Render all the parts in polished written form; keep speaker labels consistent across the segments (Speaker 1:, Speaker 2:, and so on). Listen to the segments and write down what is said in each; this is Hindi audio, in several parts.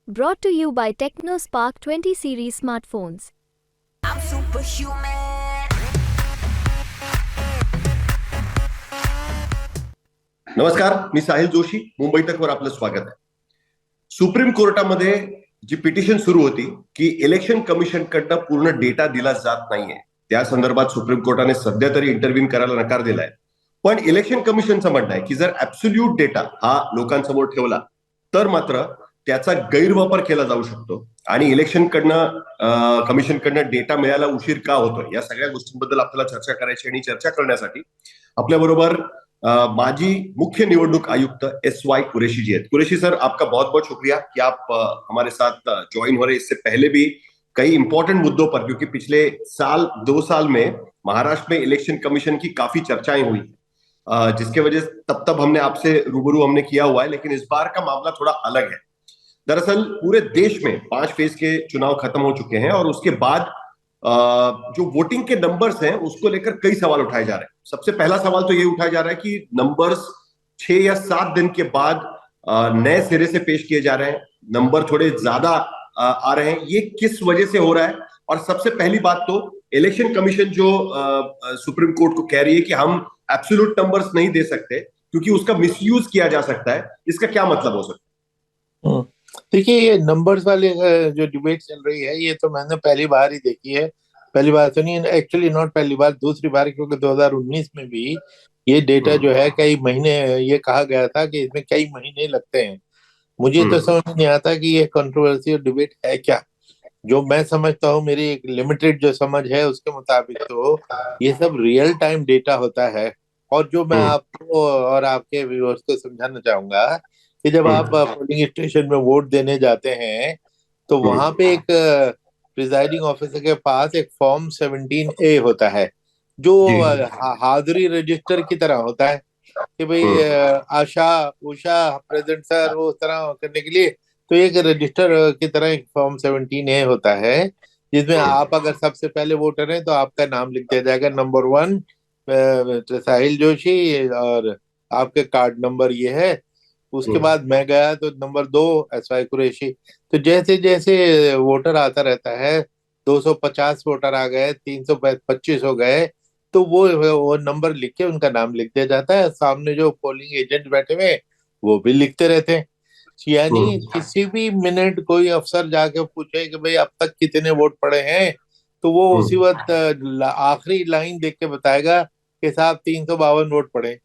Speaker 1: Brought to you by TechnoSpark 20 series smartphones.
Speaker 2: I'm superhuman.
Speaker 3: नमस्कार, मी साहिल जोशी. मुंबई तकवर आपलं स्वागत आहे. सुप्रीम कोर्टामध्ये जी पिटिशन सुरू होती की इलेक्शन कमिशन कडनं पूर्ण डेटा दिला जात नाहीये, त्या संदर्भात सुप्रीम कोर्टाने सध्या तरी इंटरव्ह्यू करायला नकार दिलाय. पण इलेक्शन कमिशनचं म्हणणं आहे की जर ऍब्सोल्यूट डेटा हा लोकांसमोर ठेवला तर मात्र त्याचा गैरवापर केला जाऊ शकतो आणि इलेक्शन कमिशन कडनं डेटा मिळायला उशीर का होतोय, या सगळ्या गोष्टींबद्दल आपल्याला चर्चा करायची. आणि चर्चा करण्यासाठी आपल्या बरोबर माजी मुख्य निवडणूक आयुक्त SY कुरैशी जी है. कुरैशी सर, आपका बहुत बहुत शुक्रिया कि आप हमारे साथ ज्वाइन हो रहे. इससे पहले भी कई इंपॉर्टेंट मुद्दों पर, क्योंकि पिछले 2 साल में महाराष्ट्र में इलेक्शन कमीशन की काफी चर्चाएं हुई, जिसके वजह तब तब हमने आपसे रूबरू हमने किया हुआ है. लेकिन इस बार का मामला थोड़ा अलग है. दरअसल पूरे देश में 5 फेज के चुनाव खत्म हो चुके हैं और उसके बाद जो वोटिंग के नंबर्स हैं उसको लेकर कई सवाल उठाए जा रहे हैं. सबसे पहला सवाल तो ये उठाया जा रहा है कि नंबर्स 6 या 7 दिन के बाद नए सिरे से पेश किए जा रहे हैं, नंबर थोड़े ज्यादा आ रहे हैं. ये किस वजह से हो रहा है? और सबसे पहली बात तो इलेक्शन कमीशन जो सुप्रीम कोर्ट को कह रही है कि हम एब्सोल्यूट नंबर्स नहीं दे सकते क्योंकि उसका मिसयूज किया जा सकता है, इसका क्या मतलब हो सकता है?
Speaker 4: देखिए, ये नंबर्स वाले जो डिबेट चल रही है, ये तो मैंने पहली बार ही देखी है. पहली बार तो नहीं, एक्चुअली नॉट पहली बार, दूसरी बार, क्योंकि 2019 में भी ये डेटा जो है कई महीने, ये कहा गया था कि इसमें कई महीने लगते हैं. मुझे तो समझ नहीं आता कि ये कंट्रोवर्सी और डिबेट है क्या. जो मैं समझता हूँ, मेरी एक लिमिटेड जो समझ है उसके मुताबिक तो ये सब रियल टाइम डेटा होता है. और जो मैं आपको और आपके व्यूअर्स को समझाना चाहूंगा कि जब आप पोलिंग स्टेशन में वोट देने जाते हैं तो वहां पे एक प्रिजाइडिंग ऑफिसर के पास एक फॉर्म 17A होता है, जो हाजिरी रजिस्टर की तरह होता है कि भाई आशा उषा प्रेजेंट सर, वो उस तरह करने के लिए. तो एक रजिस्टर की तरह एक फॉर्म 17A होता है, जिसमें आप अगर सबसे पहले वोटर हैं तो आपका नाम लिख दिया जाएगा, नंबर 1 साहिल जोशी, और आपके कार्ड नंबर ये है. उसके बाद मैं गया तो नंबर 2 SY कुरैशी. तो जैसे जैसे वोटर आता रहता है, 250 वोटर आ गए, 325 हो गए, तो वो नंबर लिख के उनका नाम लिख दिया जाता है. सामने जो पोलिंग एजेंट बैठे हुए वो भी लिखते रहते हैं. यानी किसी भी मिनट कोई अफसर जाके पूछे कि भाई अब तक कितने वोट पड़े हैं, तो वो उसी वक्त आखिरी लाइन देख के बताएगा कि साहब 352 वोट पड़े.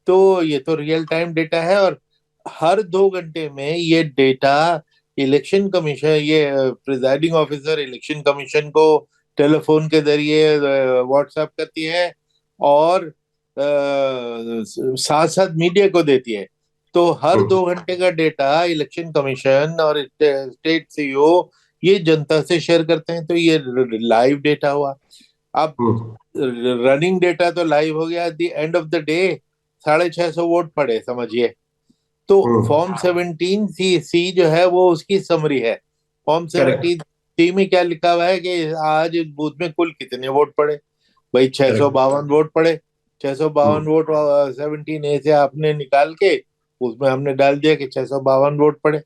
Speaker 4: तो ये तो रियल टाइम डेटा है. और हर 2 घंटे में ये डेटा इलेक्शन कमीशन, ये प्रिजाइडिंग ऑफिसर इलेक्शन कमीशन को टेलीफोन के जरिए व्हाट्सएप करती है और साथ साथ मीडिया को देती है. तो हर 2 घंटे का डेटा इलेक्शन कमीशन और स्टेट CEO ये जनता से शेयर करते हैं. तो ये लाइव डेटा हुआ. अब रनिंग डेटा तो लाइव हो गया. At the end of the day 650 vote पड़े, समझिए. तो फॉर्म 17C जो है वो उसकी समरी है. फॉर्म 17C में क्या लिखा हुआ है कि आज इस बूथ में कुल कितने वोट पड़े. भाई 652 वोट पड़े. 652 वोट 17A से आपने निकाल के उसमें हमने डाल दिया कि 652 वोट पड़े.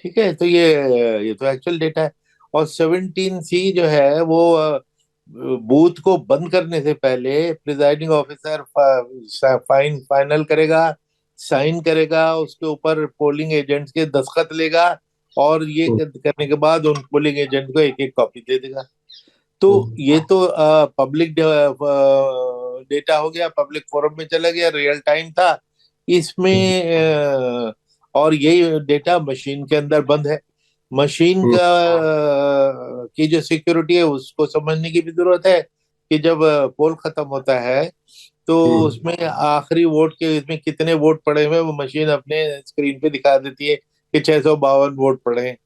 Speaker 4: ठीक है. तो ये तो एक्चुअल डेटा है. और 17C जो है वो बूथ को बंद करने से पहले प्रिजाइडिंग ऑफिसर फाइनल करेगा, साइन करेगा, उसके ऊपर पोलिंग एजेंट्स के दस्तखत लेगा, और ये करने के बाद उन पोलिंग एजेंट को एक एक कॉपी दे देगा. तो ये तो पब्लिक डेटा हो गया, पब्लिक फोरम में चला गया, रियल टाइम था इसमें. और ये डेटा मशीन के अंदर बंद है. मशीन का की जो सिक्योरिटी है उसको समझने की भी जरूरत है कि जब पोल खत्म होता है तो उसमें आखिरी वोट के इसमें कितने वोट पड़े हुए वो मशीन अपने स्क्रीन पे दिखा देती है कि 652 वोट पड़े हैं.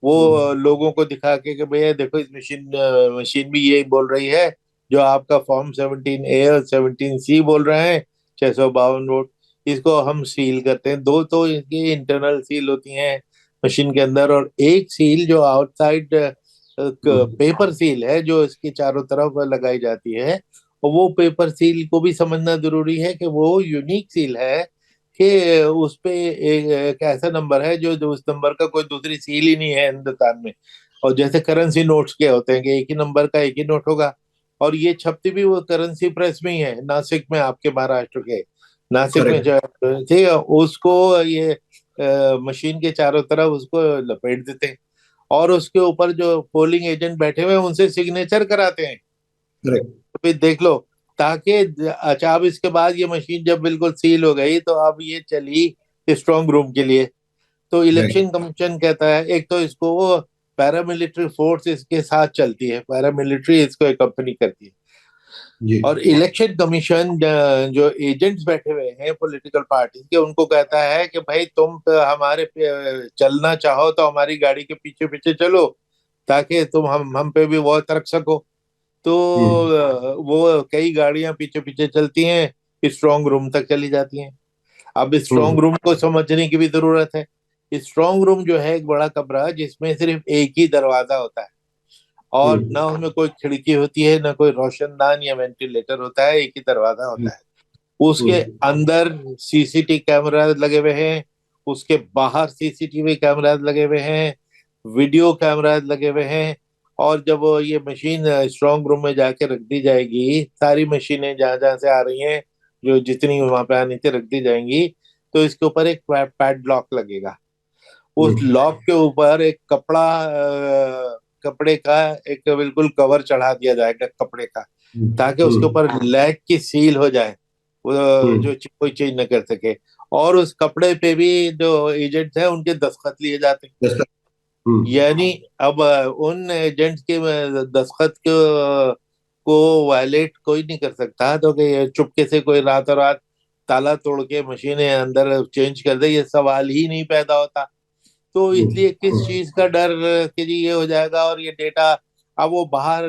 Speaker 4: वो लोगों को दिखा के भैया देखो, इस मशीन भी यही बोल रही है जो आपका फॉर्म 17A और 17C बोल रहे हैं, 652 वोट. इसको हम सील करते हैं. 2 तो इनकी इंटरनल सील होती हैं मशीन के अंदर, और एक सील जो आउटसाइड पेपर सील है जो इसकी चारों तरफ लगाई जाती है. और वो पेपर सील को भी समझना जरूरी है कि वो यूनिक सील है कि उस पे एक ऐसा नंबर है जो उस नंबर का कोई दूसरी सील ही नहीं है हिंदुस्तान में। और जैसे करेंसी नोट्स के होते हैं कि एक ही नंबर का एक ही नोट होगा, और ये छपती भी वो करेंसी प्रेस में ही है, नासिक में, आपके महाराष्ट्र के नासिक में
Speaker 3: करेक्ट।
Speaker 4: जो ठीक है, उसको ये मशीन के चारों तरफ उसको लपेट देते हैं, और उसके ऊपर जो पोलिंग एजेंट बैठे हुए हैं उनसे सिग्नेचर कराते हैं।
Speaker 3: करेक्ट।
Speaker 4: तो फिर देख लो, ताकि अच्छा, अब इसके बाद ये मशीन जब बिल्कुल सील हो गई तो अब ये चली स्ट्रांग रूम के लिए। तो
Speaker 3: राइट।
Speaker 4: इलेक्शन कमीशन कहता है, एक तो इसको वो पैरामिलिट्री फोर्स इसके साथ चलती है, पैरामिलिट्री इसको एकम्पनी करती है,
Speaker 3: जी।
Speaker 4: और इलेक्शन कमीशन जो एजेंट्स बैठे हुए हैं पॉलिटिकल पार्टी के, उनको कहता है कि भाई तुम तो हमारे चलना चाहो तो हमारी गाड़ी के पीछे पीछे चलो, ताकि तुम हम पे भी वोट रख सको। तो
Speaker 3: हम्म।
Speaker 4: वो कई गाड़ियां पीछे पीछे चलती हैं, स्ट्रांग रूम तक चली जाती हैं। अब स्ट्रांग
Speaker 3: हम्म।
Speaker 4: रूम को समझने की भी जरूरत है। स्ट्रांग रूम जो है एक बड़ा कमरा जिसमें सिर्फ एक ही दरवाजा होता है, और ना
Speaker 3: हम्म।
Speaker 4: उसमें कोई खिड़की होती है, ना कोई रोशनदान या वेंटिलेटर होता है, एक ही दरवाजा होता है। उसके
Speaker 3: हम्म।
Speaker 4: अंदर सीसीटीवी कैमरा लगे हुए हैं, उसके बाहर सीसीटीवी कैमरा लगे हुए हैं, वीडियो कैमरा लगे हुए हैं। और जब वो ये मशीन स्ट्रांग रूम में जाके रख दी जाएगी, सारी मशीनें जहां जहां से आ रही हैं, जो जितनी वहां पे आनी थी रख दी जाएंगी, तो इसके ऊपर एक पैड लॉक लगेगा। उस
Speaker 3: हम्म।
Speaker 4: लॉक के ऊपर एक कपड़े का एक बिल्कुल कवर चढ़ा दिया जाएगा कपड़े का, ताकि उसके
Speaker 3: हम्म।
Speaker 4: ऊपर लैग की सील हो जाए, वो
Speaker 3: हम्म।
Speaker 4: कोई चेंज न कर सके। और उस कपड़े पे भी जो एजेंट्स हैं उनके दस्तखत लिए जाते हैं।
Speaker 3: जैसा। हम्म।
Speaker 4: यानी अब उन एजेंट्स के दस्तखत को वायलेट कोई नहीं कर सकता, तो कि चुपके से कोई रातों रात ताला तोड़ के मशीनें अंदर चेंज कर दे, ये सवाल ही नहीं पैदा होता। तो इसलिए किस
Speaker 3: हम्म।
Speaker 4: चीज का डर कि जी ये हो जाएगा और ये डेटा, अब वो बाहर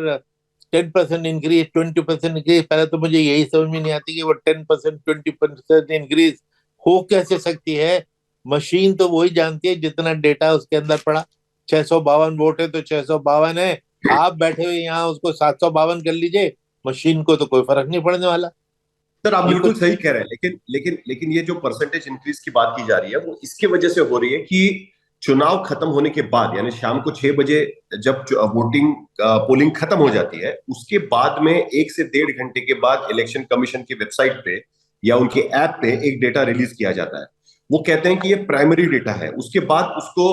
Speaker 4: 10% इंक्रीज, 20% इंक्रीज, पहले तो मुझे यही समझ में नहीं आती कि वो 10% 20% इंक्रीज हो कैसे सकती है। मशीन तो वही जानती है जितना डेटा उसके अंदर पड़ा। 652 वोट है तो 652 है, आप बैठे हुए यहाँ उसको 752 कर लीजिए, मशीन को तो कोई फर्क नहीं पड़ने वाला।
Speaker 3: सर, आप
Speaker 4: ये
Speaker 3: बिल्कुल
Speaker 4: कुछ
Speaker 3: सही कह रहे हैं, लेकिन लेकिन लेकिन ये जो परसेंटेज इंक्रीज की बात की जा रही है वो इसके वजह से हो रही है कि चुनाव खत्म होने के बाद, यानी शाम को 6 बजे जब वोटिंग पोलिंग खत्म हो जाती है, उसके बाद में 1 से 1.5 घंटे के बाद इलेक्शन कमीशन की वेबसाइट पे या उनके ऐप पे एक डेटा रिलीज किया जाता है। वो कहते हैं कि ये प्राइमरी डेटा है, उसके बाद उसको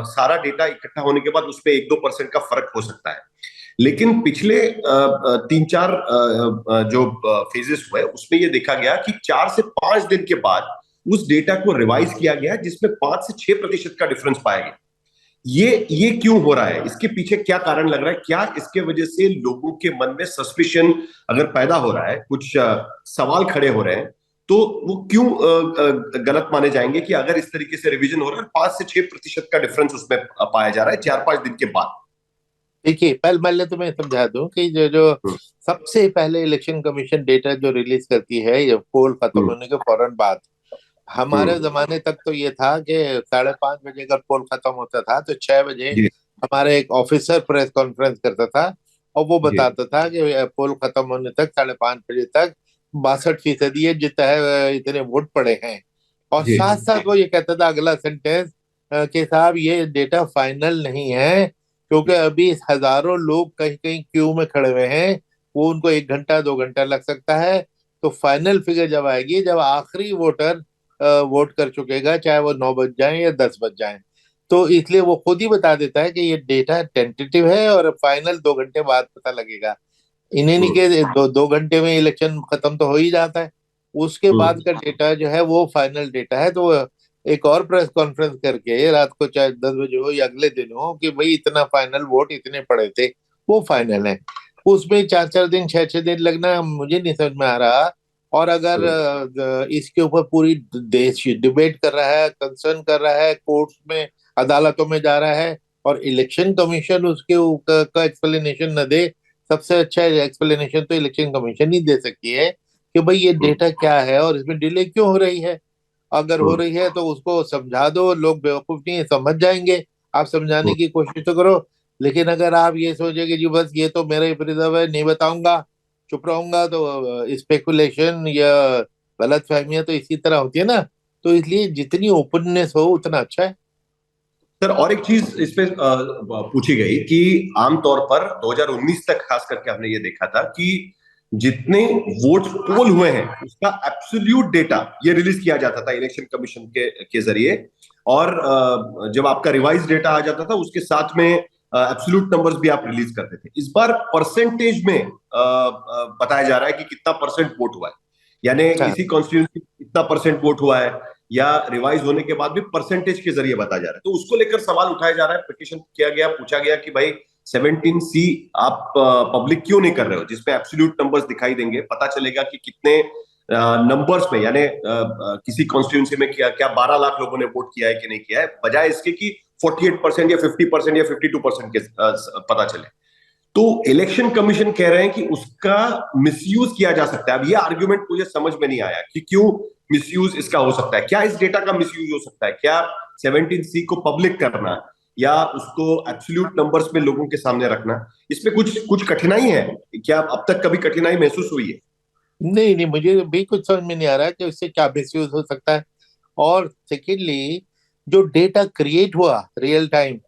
Speaker 3: सारा डेटा इकट्ठा होने के बाद उसपे 1-2% का फर्क हो सकता है। लेकिन पिछले 3-4 जो फेजेस हुए उसमें ये देखा गया कि 4 से 5 दिन के बाद उस डेटा को रिवाइज किया गया, जिसमें 5 से 6% का डिफरेंस पाया गया। ये क्यों हो रहा है, इसके पीछे क्या कारण लग रहा है? क्या इसके वजह से लोगों के मन में सस्पिशन अगर पैदा हो रहा है, कुछ सवाल खड़े हो रहे हैं, तो वो क्यों गलत माने जाएंगे कि अगर इस तरीके से रिवीजन हो रहा है, 5 से 6% का डिफरेंस उसमें पाया जा रहा है 4-5 दिन के बाद?
Speaker 4: देखिए, पहले मैं तुम्हें समझा दूं कि जो जो
Speaker 3: हम्म।
Speaker 4: सबसे पहले इलेक्शन कमीशन डेटा जो रिलीज करती है ये पोल खत्म
Speaker 3: हम्म।
Speaker 4: होने के फौरन बाद। हमारे
Speaker 3: हम्म।
Speaker 4: जमाने तक तो ये था कि 5:30 बजे अगर पोल खत्म होता था तो 6 बजे
Speaker 3: जी।
Speaker 4: हमारे एक ऑफिसर प्रेस कॉन्फ्रेंस करता था, और वो
Speaker 3: जी।
Speaker 4: बताता था कि पोल खत्म होने तक 5:30 बजे तक 62% है जितना है, इतने वोट पड़े हैं। और
Speaker 3: जी।
Speaker 4: साथ साथ वो ये कहता था अगला सेंटेंस कि साहब ये डेटा फाइनल नहीं है, क्योंकि अभी हजारों लोग कहीं कहीं क्यू में खड़े हुए हैं, वो उनको 1 घंटा 2 घंटा लग सकता है। तो फाइनल फिगर जब आएगी, जब आखिरी वोटर वोट कर चुकेगा, चाहे वो 9 बज जाए या 10 बज जाए। तो इसलिए वो खुद ही बता देता है कि ये डेटा टेंटेटिव है और फाइनल 2 घंटे बाद पता लगेगा। इन्हें नहीं
Speaker 3: हम्म।
Speaker 4: के 2 घंटे में इलेक्शन खत्म तो हो ही जाता है, उसके बाद
Speaker 3: हम्म।
Speaker 4: का डेटा जो है वो फाइनल डेटा है। तो एक और प्रेस कॉन्फ्रेंस करके रात को चाहे 10 बजे हो या अगले दिन हो कि भाई इतना फाइनल वोट इतने पड़े थे, वो फाइनल है। उसमें 4-4 दिन 6-6 दिन लगना मुझे नहीं समझ में आ रहा। और अगर
Speaker 3: हम्म।
Speaker 4: इसके ऊपर पूरी देश डिबेट कर रहा है, कंसर्न कर रहा है, कोर्ट्स में अदालतों में जा रहा है, और इलेक्शन कमीशन उसके का एक्सप्लेनेशन न दे, सबसे अच्छा एक्सप्लेनेशन तो इलेक्शन कमीशन ही दे सकती है कि भाई ये
Speaker 3: हम्म।
Speaker 4: डेटा क्या है और इसमें डिले क्यों हो रही है। अगर हो
Speaker 3: हम्म।
Speaker 4: रही है तो उसको समझा दो, लोग बेवकूफ नहीं है, समझ जाएंगे। आप समझाने की कोशिश तो करो। लेकिन अगर आप ये सोचे कि जी बस ये तो मेरा ही प्रिजर्व है, नहीं बताऊंगा, चुप रहूंगा, तो स्पेकुलेशन या गलत फहमियां तो इसी तरह होती है ना। तो इसलिए जितनी ओपननेस हो उतना अच्छा है।
Speaker 3: सर और एक चीज इस पे पूछी गई कि आमतौर पर 2019 तक खास करके हमने ये देखा था कि जितने वोट्स पोल हुए हैं उसका एब्सोल्यूट डेटा ये रिलीज किया जाता था इलेक्शन कमीशन के जरिए, और जब आपका रिवाइज डेटा आ जाता था उसके साथ में एब्सोल्यूट नंबर्स भी आप रिलीज करते थे। इस बार परसेंटेज में बताया जा रहा है कि कितना परसेंट वोट हुआ है, यानी
Speaker 4: हाँ।
Speaker 3: इसी कॉन्स्टिट्यूंसी कितना परसेंट वोट हुआ है, या रिवाइज होने के बाद भी परसेंटेज के जरिए बताया जा रहा है। तो उसको लेकर सवाल उठाया जा रहा है, पिटिशन किया गया, पूछा गया कि भाई 17C आप पब्लिक क्यों नहीं कर रहे हो, जिसमें एब्सोल्यूट नंबर्स दिखाई देंगे, पता चलेगा कि कितने नंबर्स में, यानी किसी कॉन्स्टिट्यूंसी में क्या क्या 12 लाख लोगों ने वोट किया है कि नहीं किया है, बजाय इसके कि 48% या 50% या 52% के पता चले। तो इलेक्शन कमीशन कह रहे हैं कि उसका मिसयूज किया जा सकता है। अब ये आर्ग्यूमेंट मुझे समझ में नहीं आया कि क्यों मिसयूज इसका हो सकता है। क्या इस डेटा का मिसयूज हो सकता है? क्या 17C को पब्लिक करना या उसको एब्सोल्यूट नंबर्स में लोगों के सामने रखना, इसमें कुछ कुछ कठिनाई है? क्या अब तक कभी कठिनाई महसूस हुई है?
Speaker 4: नहीं नहीं, मुझे भी कुछ समझ में नहीं आ रहा है कि उससे क्या मिसयूज हो सकता है। और सेकेंडली, जो डेटा क्रिएट हुआ रियल टाइम,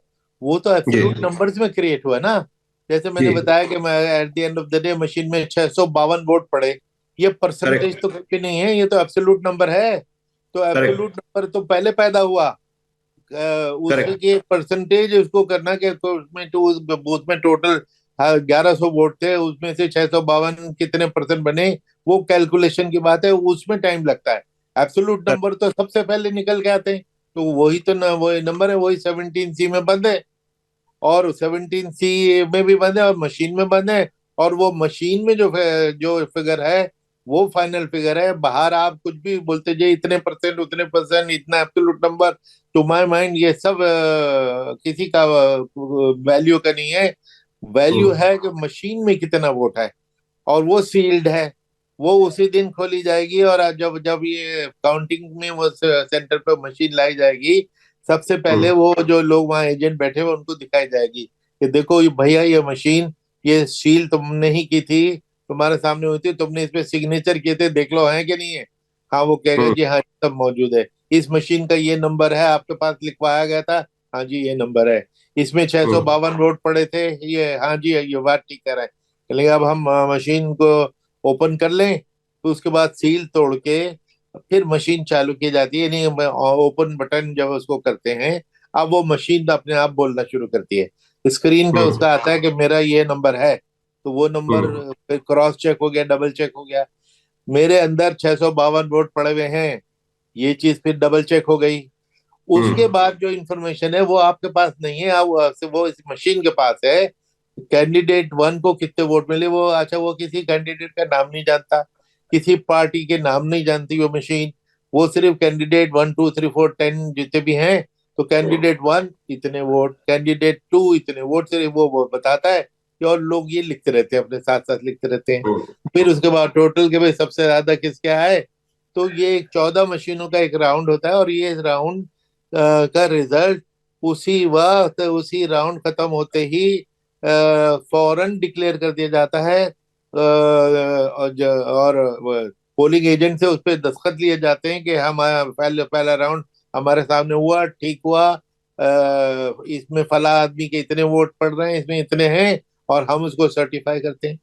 Speaker 4: वो तो
Speaker 3: जी
Speaker 4: एब्सोल्यूट नंबर्स में क्रिएट हुआ ना। जैसे मैंने
Speaker 3: जी,
Speaker 4: बताया कि मैं at the end of the day machine में 652 वोट पड़े। ये परसेंटेज
Speaker 3: करेक्ट
Speaker 4: तो कुछ भी नहीं है, ये तो एब्सोल्यूट नंबर है। तो
Speaker 3: करेक्ट
Speaker 4: एब्सोल्यूट नंबर तो पहले पैदा हुआ।
Speaker 3: करेक्ट।
Speaker 4: उसके परसेंटेज उसको करना कि तो उसमें तो उस बूथ में टोटल 1100 वोट थे, उसमें से 652 कितने परसेंट बने, वो कैलकुलेशन की बात है, उसमें टाइम लगता है। एब्सोल्यूट नंबर तो सबसे पहले निकल के आते हैं। तो वही तो वही नंबर है, वही 17C में बंद है, और 17C में भी बंद है और मशीन में बंद है। और वो मशीन में जो फिगर है वो फाइनल फिगर है। बाहर आप कुछ भी बोलते जाइए, इतने परसेंट उतने परसेंट इतना absolute number, to my mind ये सब किसी का वैल्यू का नहीं है। वैल्यू
Speaker 3: हम्म
Speaker 4: है कि मशीन में कितना वोट है, और वो सील्ड है। वो उसी दिन खोली जाएगी, और जब जब ये काउंटिंग में वो सेंटर पे मशीन लाई जाएगी, सबसे पहले
Speaker 3: हम्म
Speaker 4: वो जो लोग वहाँ एजेंट बैठे हुए उनको दिखाई जाएगी कि देखो ये भैया, ये मशीन, ये सील तुमने ही की थी, तुम्हारे सामने हुई थी, तुमने इस पे सिग्नेचर किए थे, देख लो है कि नहीं है। हाँ, वो कहेगा
Speaker 3: हम्म
Speaker 4: जी हाँ, सब मौजूद है। इस मशीन का ये नंबर है, आपके पास लिखवाया गया था, हाँ जी ये नंबर है। इसमें छह सौ
Speaker 3: हम्म
Speaker 4: बावन वोट पड़े थे, ये हाँ जी ये बात ठीक कह रहा है। चलिए अब हम मशीन को ओपन कर लें। तो उसके बाद सील तोड़ के फिर मशीन चालू की जाती है। नहीं, ओपन बटन जब उसको करते हैं, अब वो मशीन अपने आप बोलना शुरू करती है। स्क्रीन पे
Speaker 3: हम्म
Speaker 4: उसका आता है कि मेरा ये नंबर है। तो वो नंबर
Speaker 3: हम्म
Speaker 4: फिर क्रॉस चेक हो गया, डबल चेक हो गया, मेरे अंदर 652 वोट पड़े हुए हैं, ये चीज फिर डबल चेक हो गई। उसके
Speaker 3: हम्म
Speaker 4: बाद जो इंफॉर्मेशन है वो आपके पास नहीं है, वो इस मशीन के पास है। कैंडिडेट वन को कितने वोट मिले, वो अच्छा, वो किसी कैंडिडेट का नाम नहीं जानता, किसी पार्टी के नाम नहीं जानती वो मशीन। वो सिर्फ कैंडिडेट 1 2 3 4 10 जितने भी हैं, तो कैंडिडेट वन इतने वोट, कैंडिडेट टू इतने वोट, सिर्फ वो बताता है कि, और लोग ये लिखते रहते हैं, अपने साथ साथ लिखते रहते हैं।
Speaker 3: हम्म
Speaker 4: फिर उसके बाद टोटल के भाई सबसे ज्यादा किसके आए। तो ये 14 मशीनों का एक राउंड होता है, और ये राउंड का रिजल्ट उसी वक्त, उसी राउंड खत्म होते ही फौरन डिक्लेयर कर दिया जाता है। और पोलिंग एजेंट से उस पर दस्तखत लिए जाते हैं कि हम पहले पहला राउंड हमारे सामने हुआ, ठीक हुआ, इसमें फला आदमी के इतने वोट पड़ रहे हैं, इसमें इतने हैं, और हम उसको सर्टिफाई करते हैं।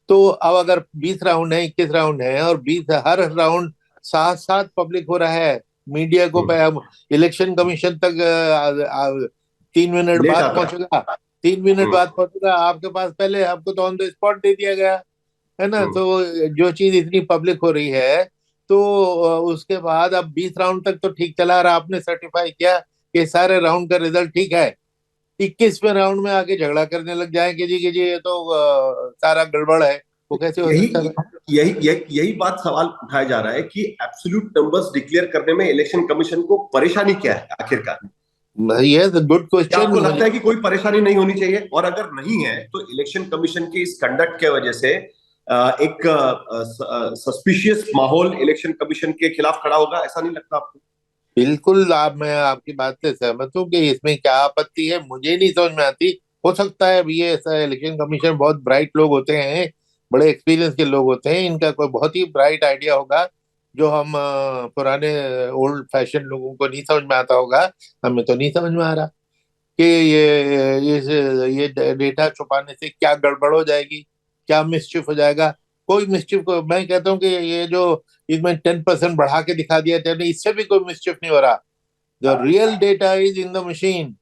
Speaker 4: तो अब अगर 20 राउंड है, 21 राउंड है, और 20 हर राउंड साथ साथ पब्लिक हो रहा है, मीडिया को
Speaker 3: हम्म।
Speaker 4: इलेक्शन कमीशन तक 3 मिनट
Speaker 3: लेट
Speaker 4: बाद
Speaker 3: आता है।
Speaker 4: पहुंचेगा। 3 मिनट
Speaker 3: हम्म
Speaker 4: बाद पहुंचेगा आपके पास, पहले आपको तो ऑन द स्पॉट दे दिया गया है ना।
Speaker 3: हम्म
Speaker 4: तो जो चीज इतनी पब्लिक हो रही है, तो उसके बाद अब 20 राउंड तक तो ठीक चला, और आपने सर्टिफाई किया कि सारे राउंड का रिजल्ट ठीक है। 21वें राउंड में आके झगड़ा करने लग जाए कि जी ये तो सारा गड़बड़ है, वो कैसे हो
Speaker 3: यही
Speaker 4: सकता है।
Speaker 3: यही बात सवाल उठाया जा रहा है कि एब्सोल्यूट नंबर्स डिक्लेयर करने में इलेक्शन कमीशन को परेशानी क्या है आखिरकार?
Speaker 4: ये गुड
Speaker 3: क्या
Speaker 4: क्वेश्चन
Speaker 3: आपको
Speaker 4: मुझे।
Speaker 3: लगता है कि कोई परेशानी नहीं होनी चाहिए, और अगर नहीं है तो इलेक्शन कमीशन के इस कंडक्ट के वजह से एक सस्पिशियस माहौल इलेक्शन कमीशन के खिलाफ खड़ा होगा, ऐसा नहीं लगता आपको?
Speaker 4: बिल्कुल, मैं आपकी बात से सहमत हूँ कि इसमें क्या आपत्ति है, मुझे नहीं समझ में आती। हो सकता है अभी ये ऐसा इलेक्शन कमीशन बहुत ब्राइट लोग होते हैं, बड़े एक्सपीरियंस के लोग होते हैं, इनका कोई बहुत ही ब्राइट आइडिया होगा जो हम पुराने ओल्ड फैशन लोगों को नहीं समझ में आता होगा, हमें तो नहीं समझ में आ रहा कि ये डेटा छुपाने से क्या गड़बड़ हो जाएगी, क्या मिसचिफ हो जाएगा। कोई मिसचिफ को मैं कहता हूँ कि ये जो इसमें 10% बढ़ा के दिखा दिया जाए, इससे भी कोई मिसचिफ नहीं हो रहा। The real data is in the machine,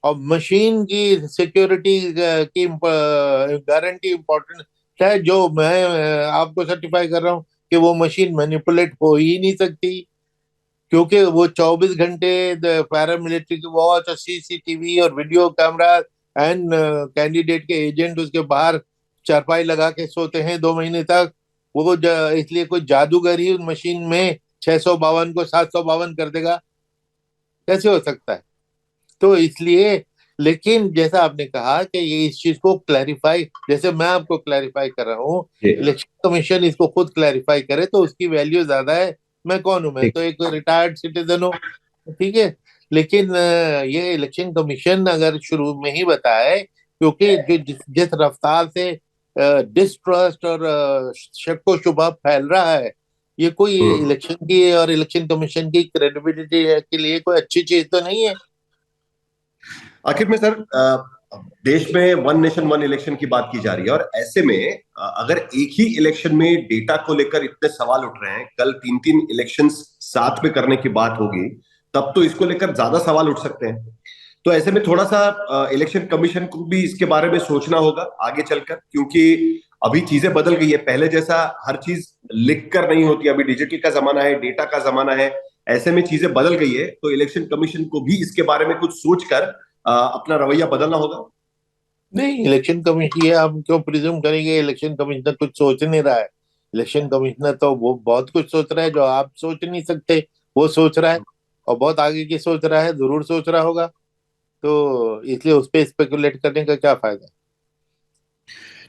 Speaker 4: और मशीन की सिक्योरिटी की गारंटी इंपॉर्टेंट है। जो मैं आपको सर्टिफाई कर रहा हूँ कि वो मशीन मैनिपुलेट हो ही नहीं सकती, क्योंकि वो 24 घंटे पैरामिलिट्री की वॉच और सीसीटीवी और वीडियो कैमरा एंड कैंडिडेट के एजेंट उसके बाहर चारपाई लगा के सोते हैं 2 महीने तक। वो इसलिए कोई जादूगर ही उस मशीन में 652 को 752 कर देगा, कैसे हो सकता है? तो इसलिए, लेकिन जैसा आपने कहा कि ये इस चीज को क्लैरिफाई, जैसे मैं आपको क्लैरिफाई कर रहा हूँ, इलेक्शन कमीशन इसको खुद क्लैरिफाई करे तो उसकी वैल्यू ज्यादा है। मैं कौन हूं? मैं तो एक रिटायर्ड सिटीजन हूँ, ठीक है। लेकिन ये इलेक्शन कमीशन अगर शुरू में ही बताए, क्योंकि जिस रफ्तार से डिस्ट्रस्ट और शक व शुबा फैल रहा है, ये कोई इलेक्शन की और इलेक्शन कमीशन की क्रेडिबिलिटी के लिए कोई अच्छी चीज तो नहीं है।
Speaker 3: आखिर में सर, देश में वन नेशन वन इलेक्शन की बात की जा रही है, और ऐसे में अगर एक ही इलेक्शन में डेटा को लेकर इतने सवाल उठ रहे हैं, कल 3-3 इलेक्शंस साथ में करने की बात होगी, तब तो इसको लेकर ज्यादा सवाल उठ सकते हैं। तो ऐसे में थोड़ा सा इलेक्शन कमीशन को भी इसके बारे में सोचना होगा आगे चलकर, क्योंकि अभी चीजें बदल गई है। पहले जैसा हर चीज लिख कर नहीं होती, अभी डिजिटल का जमाना है, डेटा का जमाना है। ऐसे में चीजें बदल गई है, तो इलेक्शन कमीशन को भी इसके बारे में कुछ सोचकर अपना रवैया बदलना होगा।
Speaker 4: नहीं, इलेक्शन कमीशन, ये हम क्यों प्रिज्यूम करेंगे इलेक्शन कमिश्नर कुछ सोच नहीं रहा है? इलेक्शन कमिश्नर तो वो बहुत कुछ सोच रहा है जो आप सोच नहीं सकते, वो सोच रहा है, और बहुत आगे की सोच रहा है, जरूर सोच रहा होगा। तो इसलिए उस पर स्पेकुलेट करने का क्या फायदा?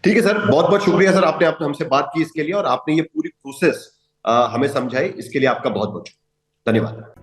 Speaker 3: ठीक है सर, बहुत बहुत शुक्रिया सर, आपने हमसे बात की इसके लिए, और आपने ये पूरी प्रोसेस हमें समझाई, इसके लिए आपका बहुत बहुत धन्यवाद।